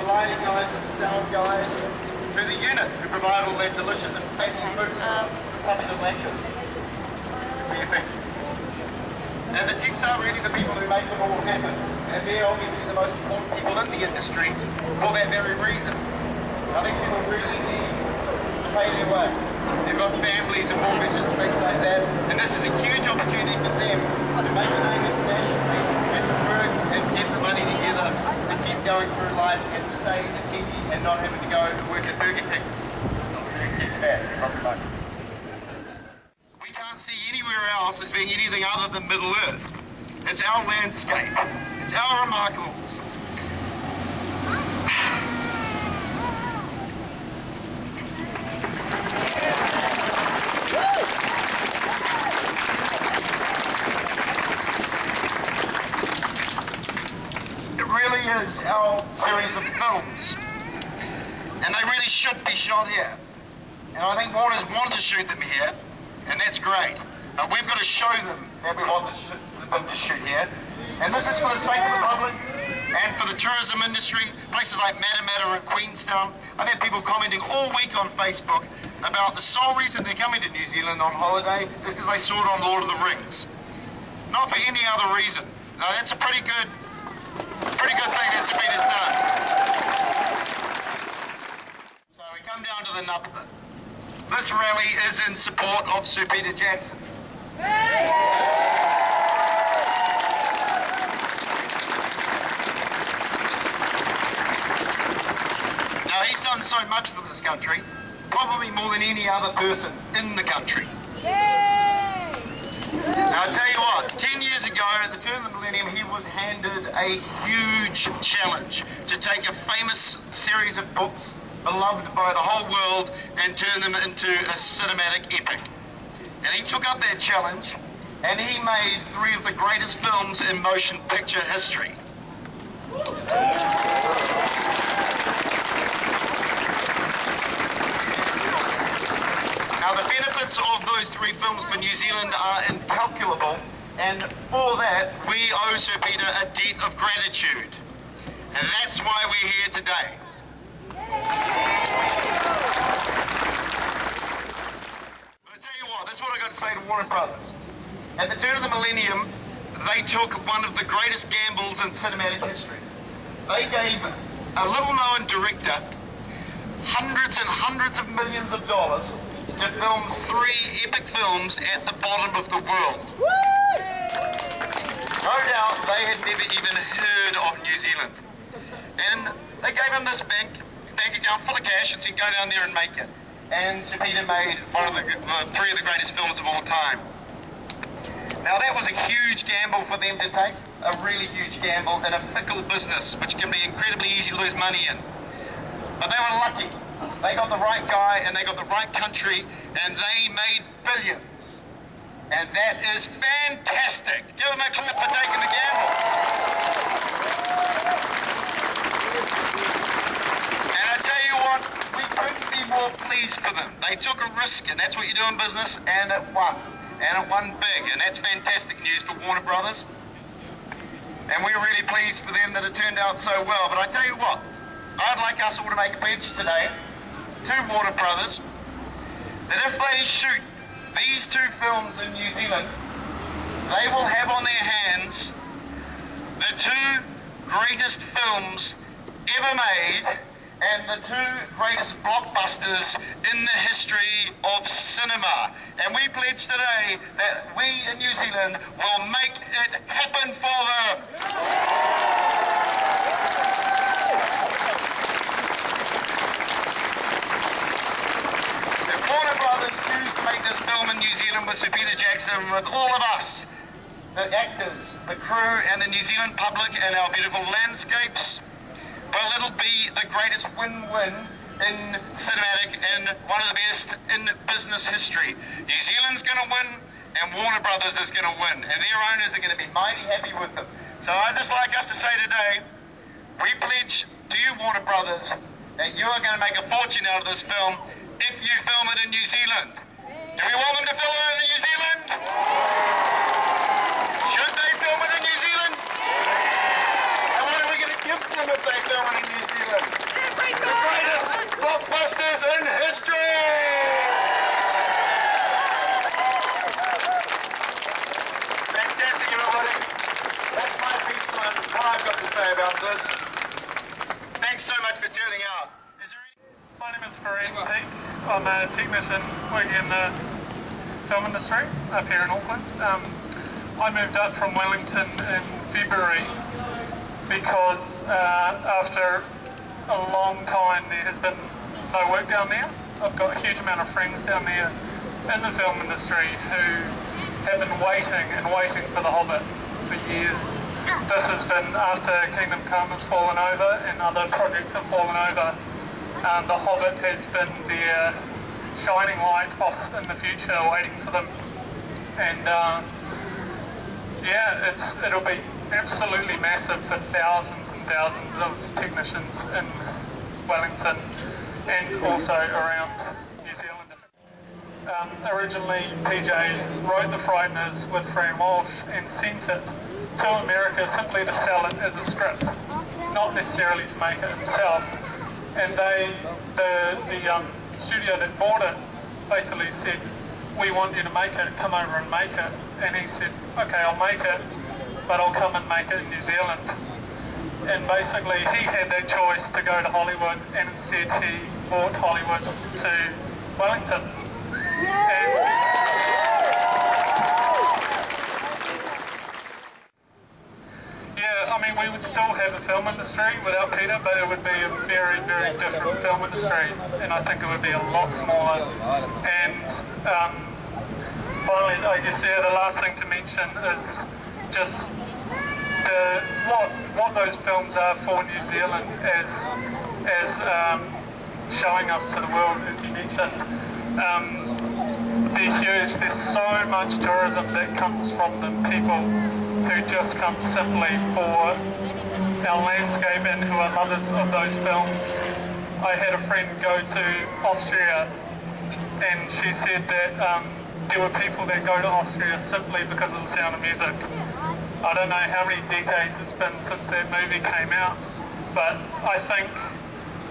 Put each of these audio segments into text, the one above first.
lighting guys and the sound guys, to the unit who provide all that delicious and fatty food for us, coming to Langdon. Perfect. And the techs are really the people who make it all happen. And they're obviously the most important people in the industry for that very reason. Now these people really need to pay their way. They've got families and mortgages and things like that. And this is a huge opportunity for them to make a name internationally and to work and get the money together to keep going through life and stay in Tiki and not having to go and work at Burger King. It's bad, probably like. We can't see anywhere else as being anything other than Middle Earth. It's our landscape. It's our remarkables. It really is our series of films. And they really should be shot here. And I think Warner's wanted to shoot them here, and that's great. But we've got to show them that we want them to shoot here. And this is for the sake of the public and for the tourism industry, places like Matamata and Queenstown. I've had people commenting all week on Facebook about the sole reason they're coming to New Zealand on holiday is because they saw it on Lord of the Rings. Not for any other reason. Now that's a pretty good thing that Sabina's done. So we come down to the nub of it. This rally is in support of Sir Peter Jackson. Now he's done so much for this country, probably more than any other person in the country. Now I'll tell you what, 10 years ago at the turn of the millennium he was handed a huge challenge to take a famous series of books beloved by the whole world and turn them into a cinematic epic. And he took up that challenge and he made 3 of the greatest films in motion picture history. Now the benefits of those 3 films for New Zealand are incalculable, and for that we owe Sir Peter a debt of gratitude. And that's why we're here today. But I tell you what, this is what I got to say to Warner Brothers. At the turn of the millennium, they took one of the greatest gambles in cinematic history. They gave a little-known director hundreds and hundreds of millions of dollars to film 3 epic films at the bottom of the world. No doubt they had never even heard of New Zealand. And they gave him this bank account full of cash and said, go down there and make it. And Sir Peter made one of the 3 of the greatest films of all time. Now that was a huge gamble for them to take, a really huge gamble in a fickle business, which can be incredibly easy to lose money in. But they were lucky. They got the right guy and they got the right country and they made billions. And that is fantastic. Give them a clap for taking the gamble. And I tell you what, we couldn't be more pleased for them. They took a risk, and that's what you do in business, and it won. And it won big, and that's fantastic news for Warner Brothers. And we're really pleased for them that it turned out so well. But I tell you what, I'd like us all to make a pledge today to Warner Brothers that if they shoot these 2 films in New Zealand, they will have on their hands the 2 greatest films ever made and the 2 greatest blockbusters in the history of cinema. And we pledge today that we in New Zealand will make it happen for them. If Warner Brothers choose to make this film in New Zealand with Sir Peter Jackson, with all of us, the actors, the crew and the New Zealand public and our beautiful landscapes, well, it'll be the greatest win-win in cinematic and one of the best in business history. New Zealand's going to win and Warner Brothers is going to win, and their owners are going to be mighty happy with them. So I'd just like us to say today, we pledge to you, Warner Brothers, that you are going to make a fortune out of this film if you film it in New Zealand. Do we want them to film it in New Zealand? Should they film it in New Zealand? And what are we going to give them if they film it in New Zealand? this. Thanks so much for tuning out. My name is Fareed Peak. I'm a technician working in the film industry up here in Auckland. I moved up from Wellington in February because after a long time there has been no work down there. I've got a huge amount of friends down there in the film industry who have been waiting and waiting for the Hobbit for years. This has been after Kingdom Come has fallen over and other projects have fallen over. The Hobbit has been their shining light off in the future, waiting for them. And yeah, it'll be absolutely massive for thousands and thousands of technicians in Wellington and also around New Zealand. Originally, PJ wrote The Frighteners with Fran Walsh and sent it to America simply to sell it as a script, not necessarily to make it himself. And the studio that bought it basically said, we want you to make it, come over and make it. And he said, okay, I'll make it, but I'll come and make it in New Zealand. And basically he had that choice to go to Hollywood, and instead he brought Hollywood to Wellington. Yeah, I mean, we would still have a film industry without Peter, but it would be a very, very different film industry, and I think it would be a lot smaller. And finally, I guess, yeah, the last thing to mention is just what those films are for New Zealand as showing us to the world, as you mentioned. They're huge. There's so much tourism that comes from them. People who just come simply for our landscape and who are lovers of those films. I had a friend go to Austria, and she said that there were people that go to Austria simply because of the Sound of Music. I don't know how many decades it's been since that movie came out, but I think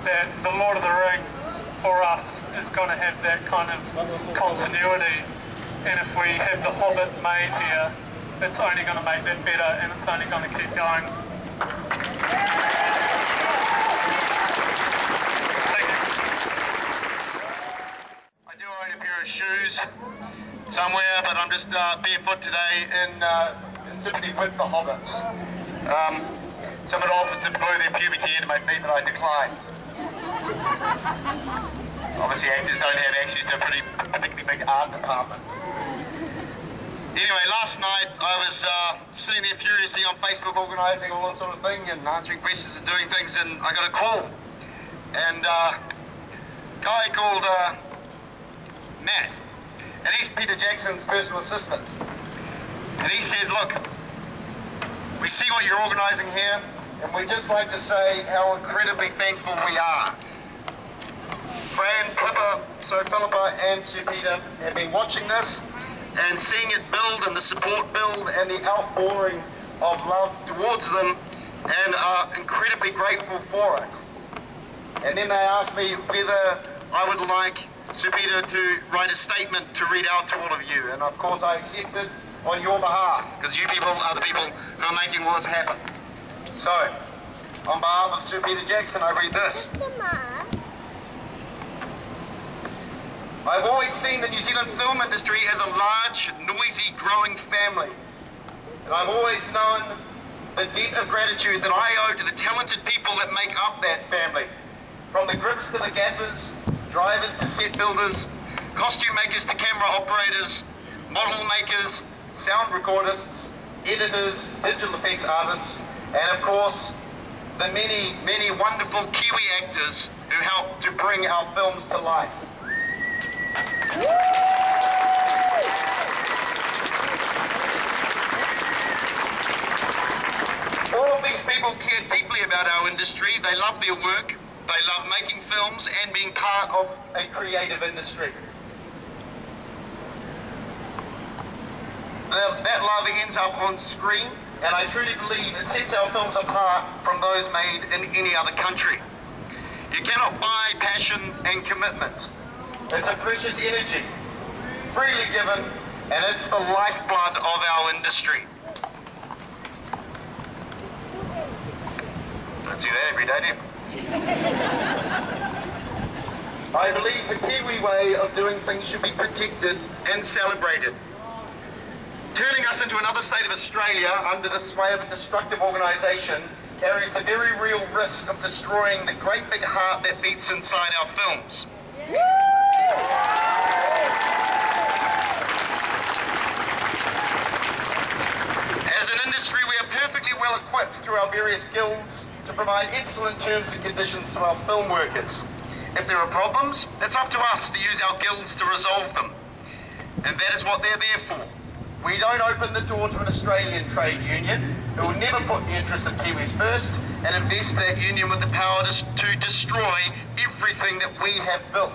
that The Lord of the Rings for us is going to have that kind of continuity, and if we have The Hobbit made here, it's only going to make that better, and it's only going to keep going. Thank you. I do own a pair of shoes somewhere, but I'm just barefoot today in sympathy with the Hobbits. Someone offered to blow their pubic hair to my feet, but I declined. Obviously actors don't have access to a particularly big art department. Anyway, last night I was sitting there furiously on Facebook organising all that sort of thing and answering questions and doing things, and I got a call. And a guy called Matt, and he's Peter Jackson's personal assistant. And he said, look, we see what you're organising here, and we'd just like to say how incredibly thankful we are. Fran, Pippa, So Philippa and Sir Peter have been watching this and seeing it build and the support build and the outpouring of love towards them, and are incredibly grateful for it. And then they asked me whether I would like Sir Peter to write a statement to read out to all of you, and of course I accepted on your behalf, because you people are the people who are making all this happen. So, on behalf of Sir Peter Jackson, I read this. I've always seen the New Zealand film industry as a large, noisy, growing family. And I've always known the debt of gratitude that I owe to the talented people that make up that family. From the grips to the gaffers, drivers to set builders, costume makers to camera operators, model makers, sound recordists, editors, digital effects artists, and of course, the many, many wonderful Kiwi actors who help to bring our films to life. All of these people care deeply about our industry. They love their work, they love making films and being part of a creative industry. That love ends up on screen, and I truly believe it sets our films apart from those made in any other country. You cannot buy passion and commitment. It's a precious energy, freely given, and it's the lifeblood of our industry. don't see that every day, do you? I believe the Kiwi way of doing things should be protected and celebrated. Turning us into another state of Australia under the sway of a destructive organisation carries the very real risk of destroying the great big heart that beats inside our films. As an industry, we are perfectly well equipped through our various guilds to provide excellent terms and conditions to our film workers. If there are problems, it's up to us to use our guilds to resolve them. And that is what they're there for. We don't open the door to an Australian trade union who will never put the interests of Kiwis first and invest that union with the power to destroy everything that we have built.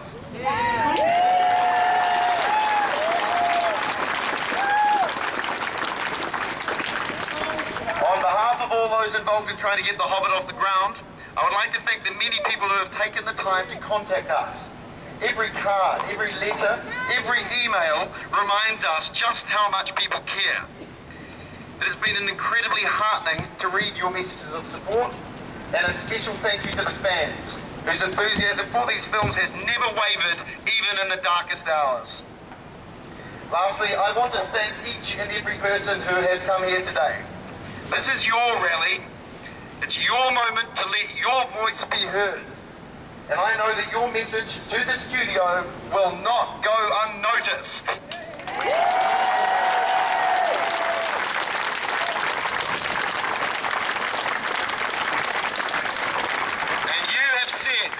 On behalf of all those involved in trying to get the Hobbit off the ground, I would like to thank the many people who have taken the time to contact us. Every card, every letter, every email reminds us just how much people care. It has been incredibly heartening to read your messages of support, and a special thank you to the fans, whose enthusiasm for these films has never wavered, even in the darkest hours. Lastly, I want to thank each and every person who has come here today. This is your rally. It's your moment to let your voice be heard. And I know that your message to the studio will not go unnoticed. And you have said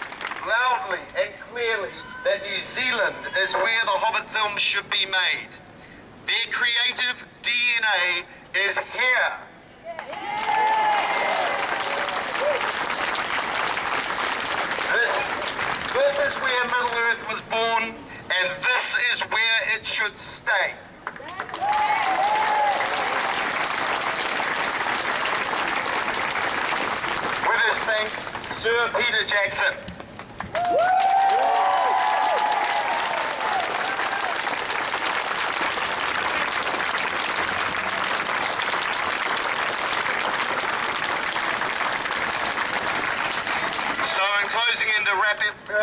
loudly and clearly that New Zealand is where the Hobbit films should be made. Their creative DNA is here. This is where Middle Earth was born, and this is where it should stay. With his thanks, Sir Peter Jackson. Closing in to wrap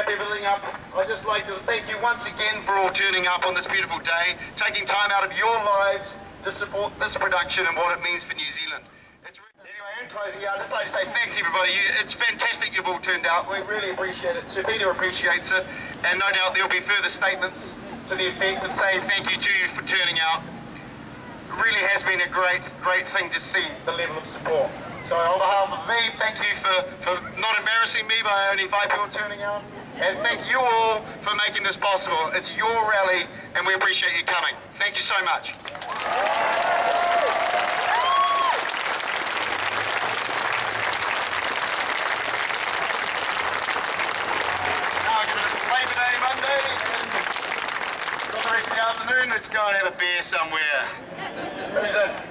everything up, I'd just like to thank you once again for all turning up on this beautiful day, taking time out of your lives to support this production and what it means for New Zealand. Anyway, in closing, I'd just like to say thanks everybody. It's fantastic you've all turned out. We really appreciate it. Sir Peter appreciates it, and no doubt there'll be further statements to the effect of saying thank you to you for turning out. It really has been a great thing to see the level of support. So on behalf of me, thank you for not embarrassing me by only 5 people turning out. And thank you all for making this possible. It's your rally and we appreciate you coming. Thank you so much. Now given it's Labor Day Monday and for the rest of the afternoon, let's go and have a beer somewhere. Who's in?